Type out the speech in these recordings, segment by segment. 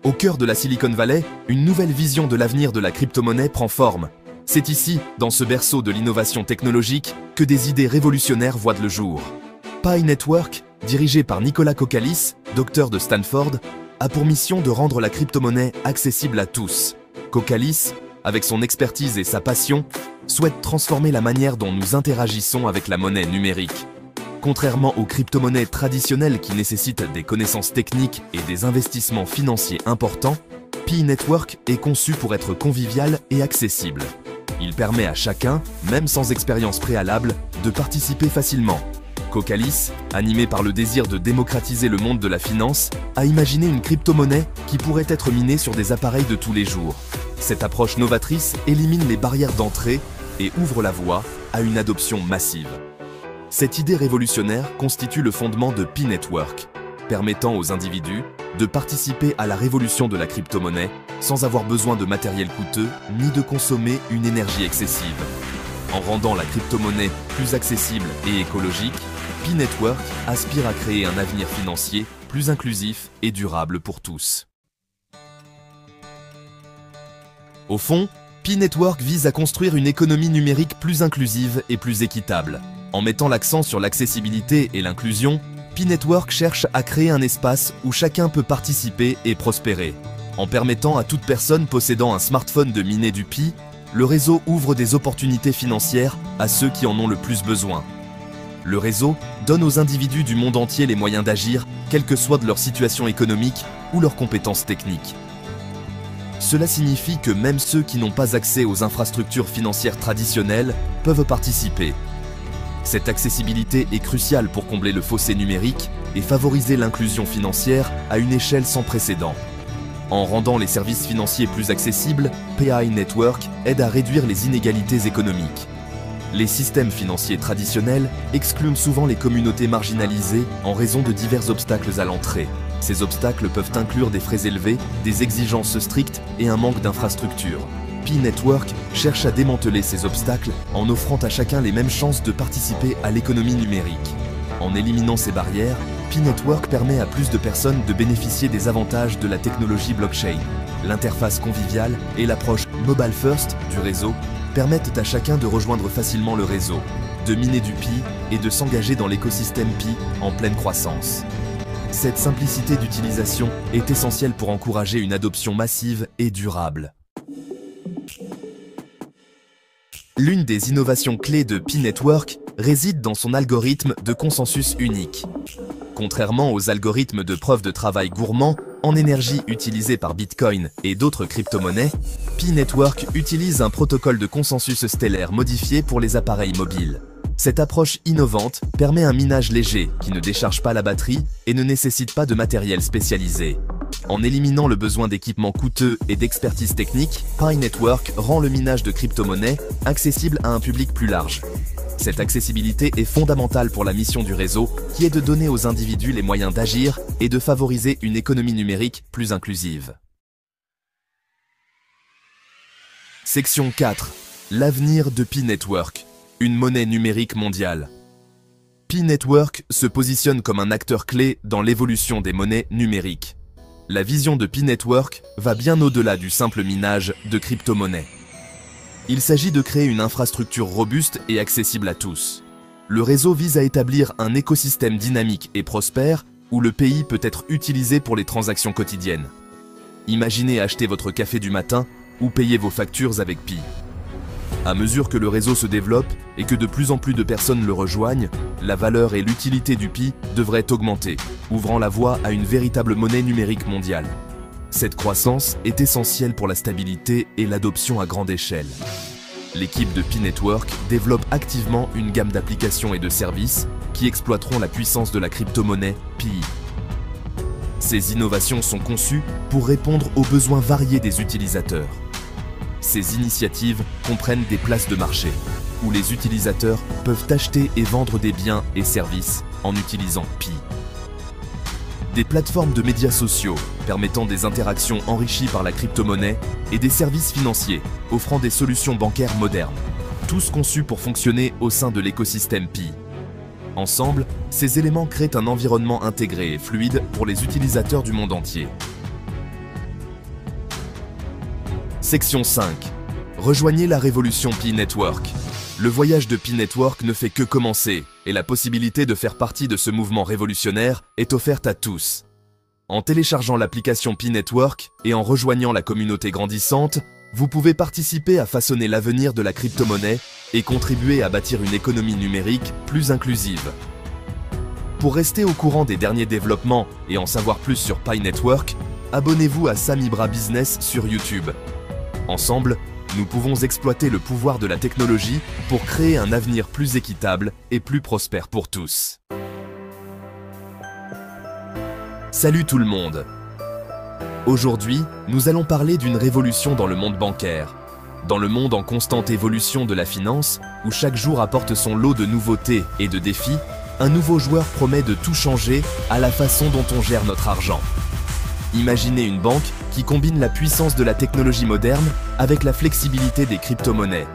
Au cœur de la Silicon Valley, une nouvelle vision de l'avenir de la crypto-monnaie prend forme. C'est ici, dans ce berceau de l'innovation technologique, que des idées révolutionnaires voient le jour. Pi Network, dirigé par Nicolas Kokkalis, docteur de Stanford, a pour mission de rendre la crypto-monnaie accessible à tous. Kokkalis, avec son expertise et sa passion, souhaite transformer la manière dont nous interagissons avec la monnaie numérique. Contrairement aux crypto-monnaies traditionnelles qui nécessitent des connaissances techniques et des investissements financiers importants, Pi Network est conçu pour être convivial et accessible. Il permet à chacun, même sans expérience préalable, de participer facilement. Kokkalis, animé par le désir de démocratiser le monde de la finance, a imaginé une crypto-monnaie qui pourrait être minée sur des appareils de tous les jours. Cette approche novatrice élimine les barrières d'entrée et ouvre la voie à une adoption massive. Cette idée révolutionnaire constitue le fondement de Pi Network, permettant aux individus de participer à la révolution de la crypto-monnaie sans avoir besoin de matériel coûteux ni de consommer une énergie excessive. En rendant la crypto-monnaie plus accessible et écologique, Pi Network aspire à créer un avenir financier plus inclusif et durable pour tous. Au fond, Pi Network vise à construire une économie numérique plus inclusive et plus équitable. En mettant l'accent sur l'accessibilité et l'inclusion, Pi Network cherche à créer un espace où chacun peut participer et prospérer. En permettant à toute personne possédant un smartphone de miner du Pi, le réseau ouvre des opportunités financières à ceux qui en ont le plus besoin. Le réseau donne aux individus du monde entier les moyens d'agir, quelle que soit de leur situation économique ou leurs compétences techniques. Cela signifie que même ceux qui n'ont pas accès aux infrastructures financières traditionnelles peuvent participer. Cette accessibilité est cruciale pour combler le fossé numérique et favoriser l'inclusion financière à une échelle sans précédent. En rendant les services financiers plus accessibles, Pi Network aide à réduire les inégalités économiques. Les systèmes financiers traditionnels excluent souvent les communautés marginalisées en raison de divers obstacles à l'entrée. Ces obstacles peuvent inclure des frais élevés, des exigences strictes et un manque d'infrastructures. Pi Network cherche à démanteler ces obstacles en offrant à chacun les mêmes chances de participer à l'économie numérique. En éliminant ces barrières, Pi Network permet à plus de personnes de bénéficier des avantages de la technologie blockchain. L'interface conviviale et l'approche mobile first du réseau permettent à chacun de rejoindre facilement le réseau, de miner du Pi et de s'engager dans l'écosystème Pi en pleine croissance. Cette simplicité d'utilisation est essentielle pour encourager une adoption massive et durable. L'une des innovations clés de Pi Network réside dans son algorithme de consensus unique. Contrairement aux algorithmes de preuve de travail gourmands en énergie utilisés par Bitcoin et d'autres crypto-monnaies, Pi Network utilise un protocole de consensus stellaire modifié pour les appareils mobiles. Cette approche innovante permet un minage léger qui ne décharge pas la batterie et ne nécessite pas de matériel spécialisé. En éliminant le besoin d'équipements coûteux et d'expertise technique, Pi Network rend le minage de crypto-monnaies accessible à un public plus large. Cette accessibilité est fondamentale pour la mission du réseau, qui est de donner aux individus les moyens d'agir et de favoriser une économie numérique plus inclusive. Section 4. L'avenir de Pi Network. Une monnaie numérique mondiale. Pi Network se positionne comme un acteur clé dans l'évolution des monnaies numériques. La vision de Pi Network va bien au-delà du simple minage de crypto-monnaies. Il s'agit de créer une infrastructure robuste et accessible à tous. Le réseau vise à établir un écosystème dynamique et prospère où le Pi peut être utilisé pour les transactions quotidiennes. Imaginez acheter votre café du matin ou payer vos factures avec Pi. À mesure que le réseau se développe et que de plus en plus de personnes le rejoignent, la valeur et l'utilité du Pi devraient augmenter, ouvrant la voie à une véritable monnaie numérique mondiale. Cette croissance est essentielle pour la stabilité et l'adoption à grande échelle. L'équipe de Pi Network développe activement une gamme d'applications et de services qui exploiteront la puissance de la crypto-monnaie Pi. Ces innovations sont conçues pour répondre aux besoins variés des utilisateurs. Ces initiatives comprennent des places de marché, où les utilisateurs peuvent acheter et vendre des biens et services en utilisant Pi. Des plateformes de médias sociaux permettant des interactions enrichies par la crypto-monnaie et des services financiers offrant des solutions bancaires modernes, tous conçus pour fonctionner au sein de l'écosystème Pi. Ensemble, ces éléments créent un environnement intégré et fluide pour les utilisateurs du monde entier. Section 5. Rejoignez la révolution Pi Network. Le voyage de Pi Network ne fait que commencer et la possibilité de faire partie de ce mouvement révolutionnaire est offerte à tous. En téléchargeant l'application Pi Network et en rejoignant la communauté grandissante, vous pouvez participer à façonner l'avenir de la crypto-monnaie et contribuer à bâtir une économie numérique plus inclusive. Pour rester au courant des derniers développements et en savoir plus sur Pi Network, abonnez-vous à Sam Ibra Business sur YouTube. Ensemble, nous pouvons exploiter le pouvoir de la technologie pour créer un avenir plus équitable et plus prospère pour tous. Salut tout le monde! Aujourd'hui, nous allons parler d'une révolution dans le monde bancaire. Dans le monde en constante évolution de la finance, où chaque jour apporte son lot de nouveautés et de défis, un nouveau joueur promet de tout changer à la façon dont on gère notre argent. Imaginez une banque qui combine la puissance de la technologie moderne avec la flexibilité des crypto-monnaies.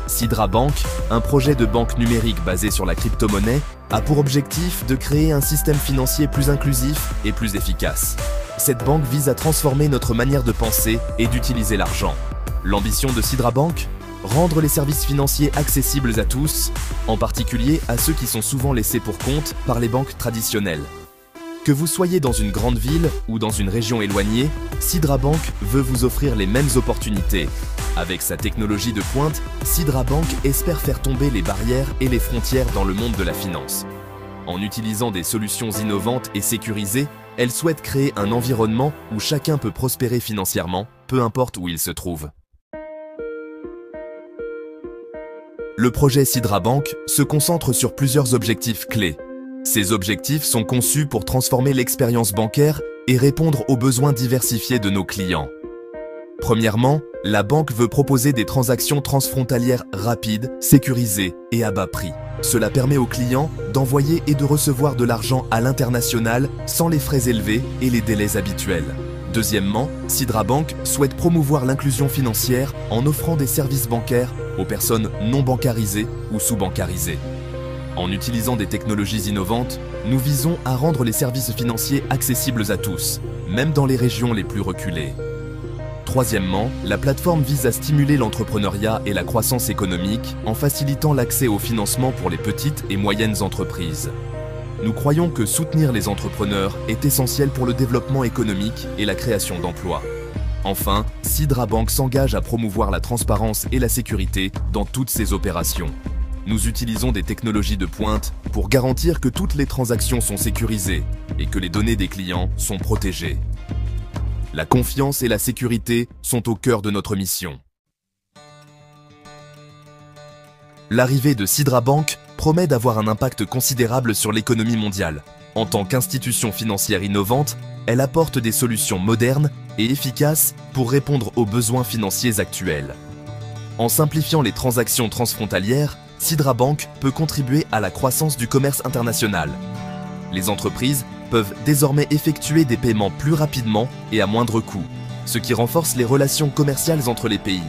Sidra Bank, un projet de banque numérique basé sur la crypto-monnaie, a pour objectif de créer un système financier plus inclusif et plus efficace. Cette banque vise à transformer notre manière de penser et d'utiliser l'argent. L'ambition de Sidra Bank ? Rendre les services financiers accessibles à tous, en particulier à ceux qui sont souvent laissés pour compte par les banques traditionnelles. Que vous soyez dans une grande ville ou dans une région éloignée, Sidra Bank veut vous offrir les mêmes opportunités. Avec sa technologie de pointe, Sidra Bank espère faire tomber les barrières et les frontières dans le monde de la finance. En utilisant des solutions innovantes et sécurisées, elle souhaite créer un environnement où chacun peut prospérer financièrement, peu importe où il se trouve. Le projet Sidra Bank se concentre sur plusieurs objectifs clés. Ces objectifs sont conçus pour transformer l'expérience bancaire et répondre aux besoins diversifiés de nos clients. Premièrement, la banque veut proposer des transactions transfrontalières rapides, sécurisées et à bas prix. Cela permet aux clients d'envoyer et de recevoir de l'argent à l'international sans les frais élevés et les délais habituels. Deuxièmement, Sidra Bank souhaite promouvoir l'inclusion financière en offrant des services bancaires aux personnes non bancarisées ou sous-bancarisées. En utilisant des technologies innovantes, nous visons à rendre les services financiers accessibles à tous, même dans les régions les plus reculées. Troisièmement, la plateforme vise à stimuler l'entrepreneuriat et la croissance économique en facilitant l'accès au financement pour les petites et moyennes entreprises. Nous croyons que soutenir les entrepreneurs est essentiel pour le développement économique et la création d'emplois. Enfin, Sidra Bank s'engage à promouvoir la transparence et la sécurité dans toutes ses opérations. Nous utilisons des technologies de pointe pour garantir que toutes les transactions sont sécurisées et que les données des clients sont protégées. La confiance et la sécurité sont au cœur de notre mission. L'arrivée de Sidra Bank promet d'avoir un impact considérable sur l'économie mondiale. En tant qu'institution financière innovante, elle apporte des solutions modernes et efficaces pour répondre aux besoins financiers actuels. En simplifiant les transactions transfrontalières, Sidra Bank peut contribuer à la croissance du commerce international. Les entreprises peuvent désormais effectuer des paiements plus rapidement et à moindre coût, ce qui renforce les relations commerciales entre les pays.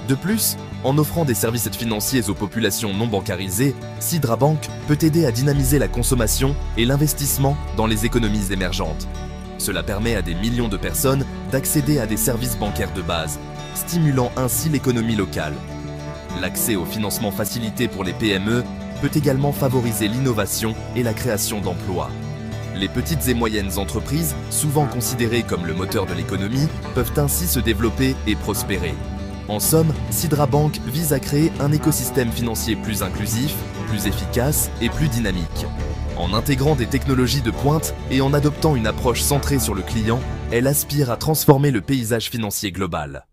De plus, en offrant des services financiers aux populations non bancarisées, Sidra Bank peut aider à dynamiser la consommation et l'investissement dans les économies émergentes. Cela permet à des millions de personnes d'accéder à des services bancaires de base, stimulant ainsi l'économie locale. L'accès au financement facilité pour les PME peut également favoriser l'innovation et la création d'emplois. Les petites et moyennes entreprises, souvent considérées comme le moteur de l'économie, peuvent ainsi se développer et prospérer. En somme, Sidra Bank vise à créer un écosystème financier plus inclusif, plus efficace et plus dynamique. En intégrant des technologies de pointe et en adoptant une approche centrée sur le client, elle aspire à transformer le paysage financier global.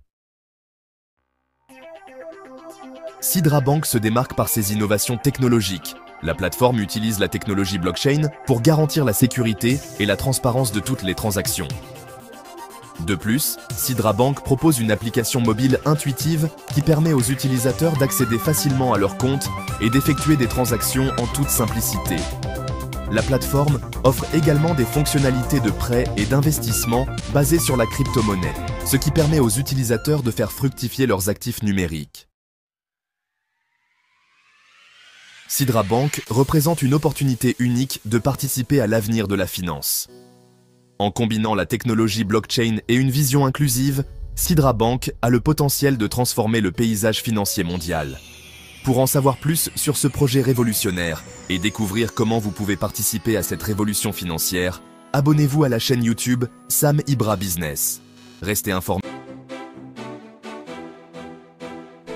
Sidra Bank se démarque par ses innovations technologiques. La plateforme utilise la technologie blockchain pour garantir la sécurité et la transparence de toutes les transactions. De plus, Sidra Bank propose une application mobile intuitive qui permet aux utilisateurs d'accéder facilement à leur compte et d'effectuer des transactions en toute simplicité. La plateforme offre également des fonctionnalités de prêt et d'investissement basées sur la crypto-monnaie, ce qui permet aux utilisateurs de faire fructifier leurs actifs numériques. Sidra Bank représente une opportunité unique de participer à l'avenir de la finance. En combinant la technologie blockchain et une vision inclusive, Sidra Bank a le potentiel de transformer le paysage financier mondial. Pour en savoir plus sur ce projet révolutionnaire et découvrir comment vous pouvez participer à cette révolution financière, abonnez-vous à la chaîne YouTube Sam Ibra Business. Restez informés.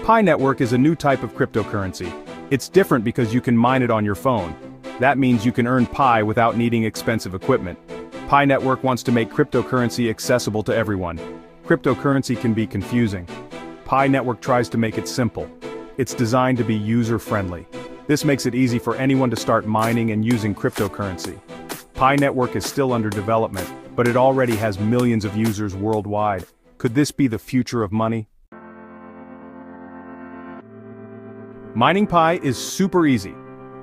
Pi Network is a new type of cryptocurrency. It's different because you can mine it on your phone. That means you can earn Pi without needing expensive equipment. Pi Network wants to make cryptocurrency accessible to everyone. Cryptocurrency can be confusing. Pi Network tries to make it simple. It's designed to be user-friendly. This makes it easy for anyone to start mining and using cryptocurrency. Pi Network is still under development, but it already has millions of users worldwide. Could this be the future of money? Mining Pi is super easy.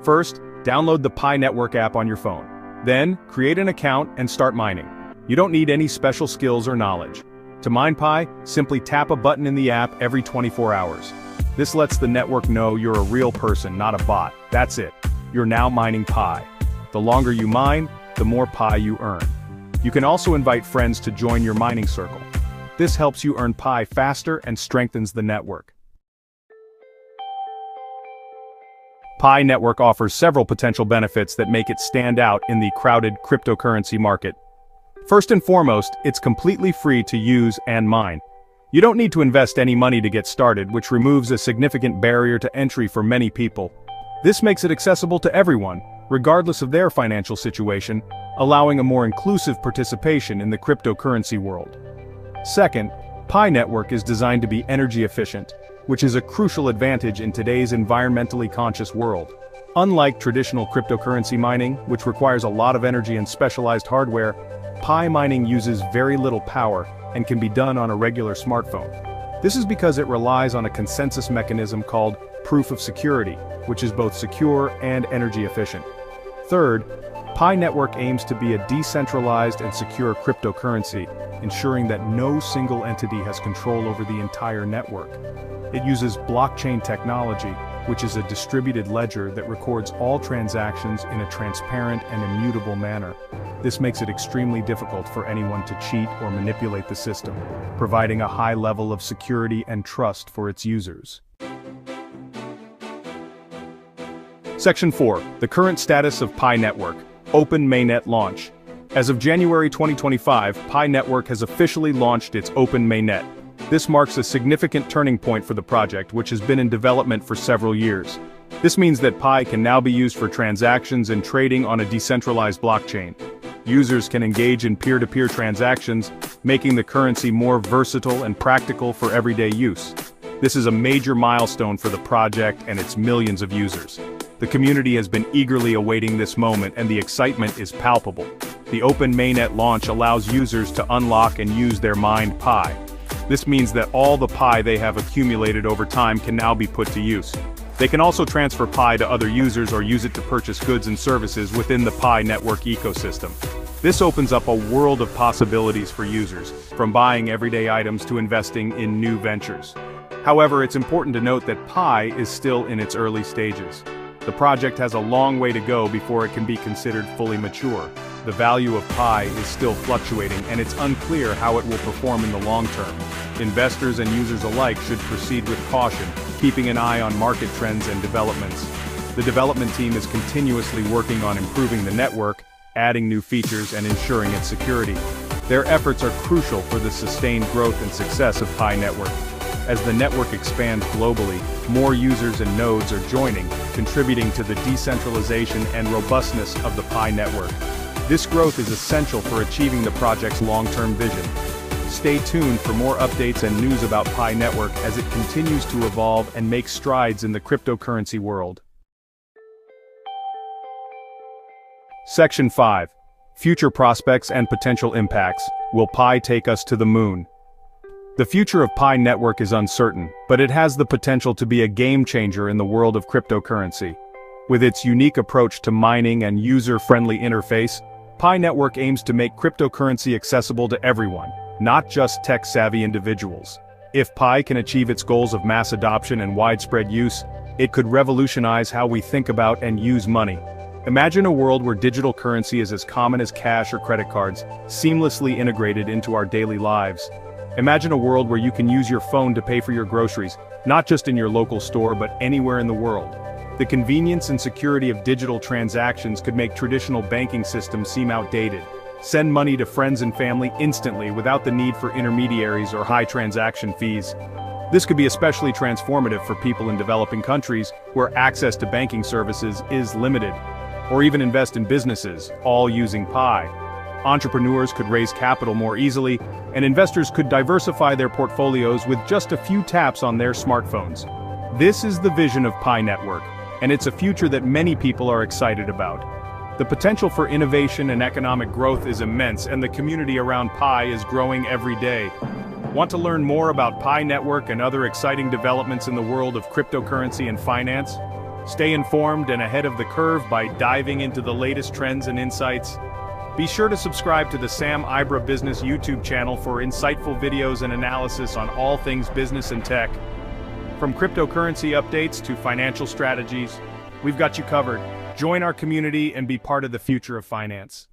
First, download the Pi Network app on your phone. Then, create an account and start mining. You don't need any special skills or knowledge. To mine Pi, simply tap a button in the app every 24 hours. This lets the network know you're a real person, not a bot. That's it. You're now mining Pi. The longer you mine, the more Pi you earn. You can also invite friends to join your mining circle. This helps you earn Pi faster and strengthens the network. Pi Network offers several potential benefits that make it stand out in the crowded cryptocurrency market. First and foremost, it's completely free to use and mine. You don't need to invest any money to get started, which removes a significant barrier to entry for many people. This makes it accessible to everyone, regardless of their financial situation, allowing a more inclusive participation in the cryptocurrency world. Second, Pi Network is designed to be energy efficient, which is a crucial advantage in today's environmentally conscious world. Unlike traditional cryptocurrency mining, which requires a lot of energy and specialized hardware, Pi mining uses very little power and can be done on a regular smartphone. This is because it relies on a consensus mechanism called proof of security, which is both secure and energy efficient. Third, Pi Network aims to be a decentralized and secure cryptocurrency, ensuring that no single entity has control over the entire network. It uses blockchain technology, which is a distributed ledger that records all transactions in a transparent and immutable manner. This makes it extremely difficult for anyone to cheat or manipulate the system, providing a high level of security and trust for its users. Section 4. The current status of Pi Network. Open Mainnet launch. As of January 2025, Pi Network has officially launched its Open Mainnet. This marks a significant turning point for the project, which has been in development for several years. This means that Pi can now be used for transactions and trading on a decentralized blockchain. Users can engage in peer-to-peer transactions, making the currency more versatile and practical for everyday use. This is a major milestone for the project and its millions of users. The community has been eagerly awaiting this moment, and the excitement is palpable. The Open Mainnet launch allows users to unlock and use their mined Pi. This means that all the Pi they have accumulated over time can now be put to use. They can also transfer Pi to other users or use it to purchase goods and services within the Pi Network ecosystem. This opens up a world of possibilities for users, from buying everyday items to investing in new ventures. However, it's important to note that Pi is still in its early stages. The project has a long way to go before it can be considered fully mature. The value of Pi is still fluctuating, and it's unclear how it will perform in the long term. Investors and users alike should proceed with caution, keeping an eye on market trends and developments. The development team is continuously working on improving the network, adding new features, and ensuring its security. Their efforts are crucial for the sustained growth and success of Pi Network. As the network expands globally, more users and nodes are joining, contributing to the decentralization and robustness of the Pi Network. This growth is essential for achieving the project's long-term vision. Stay tuned for more updates and news about Pi Network as it continues to evolve and make strides in the cryptocurrency world. Section 5. Future prospects and potential impacts. Will Pi take us to the moon? The future of Pi Network is uncertain, but it has the potential to be a game-changer in the world of cryptocurrency. With its unique approach to mining and user-friendly interface, Pi Network aims to make cryptocurrency accessible to everyone, not just tech-savvy individuals. If Pi can achieve its goals of mass adoption and widespread use, it could revolutionize how we think about and use money. Imagine a world where digital currency is as common as cash or credit cards, seamlessly integrated into our daily lives. Imagine a world where you can use your phone to pay for your groceries, not just in your local store but anywhere in the world. The convenience and security of digital transactions could make traditional banking systems seem outdated. Send money to friends and family instantly without the need for intermediaries or high transaction fees. This could be especially transformative for people in developing countries where access to banking services is limited. Or even invest in businesses, all using Pi. Entrepreneurs could raise capital more easily, and investors could diversify their portfolios with just a few taps on their smartphones. This is the vision of Pi Network, and it's a future that many people are excited about. The potential for innovation and economic growth is immense, and the community around Pi is growing every day. Want to learn more about Pi Network and other exciting developments in the world of cryptocurrency and finance? Stay informed and ahead of the curve by diving into the latest trends and insights. Be sure to subscribe to the Sam Ibra Business YouTube channel for insightful videos and analysis on all things business and tech. From cryptocurrency updates to financial strategies, we've got you covered. Join our community and be part of the future of finance.